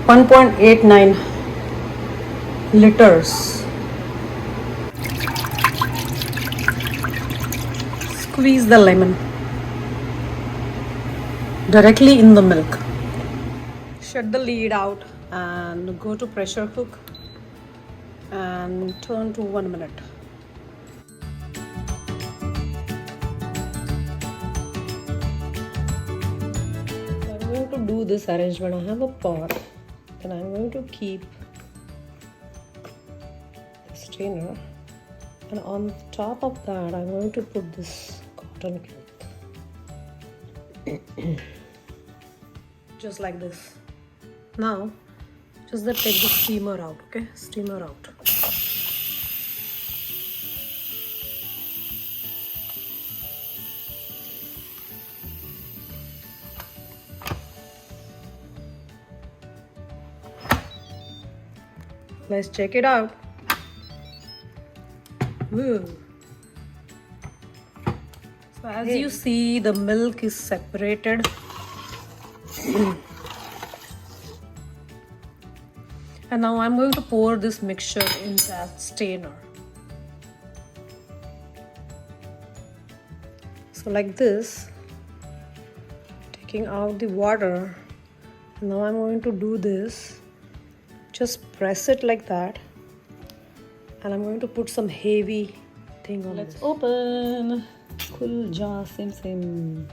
1.89 liters. Squeeze the lemon directly in the milk. Shut the lid out and go to pressure cook and turn to 1 minute. So I'm going to do this arrangement. I have a pot and I'm going to keep the strainer, and on top of that I'm going to put this cotton cloth. Just like this. Now just take the steamer out, okay? Steamer out. Let's check it out. Ooh. So as you see, the milk is separated. And now I'm going to pour this mixture in that strainer. So like this, taking out the water. And now I'm going to do this. Just press it like that. And I'm going to put some heavy thing on it. Let's open. Khul ja sim sim.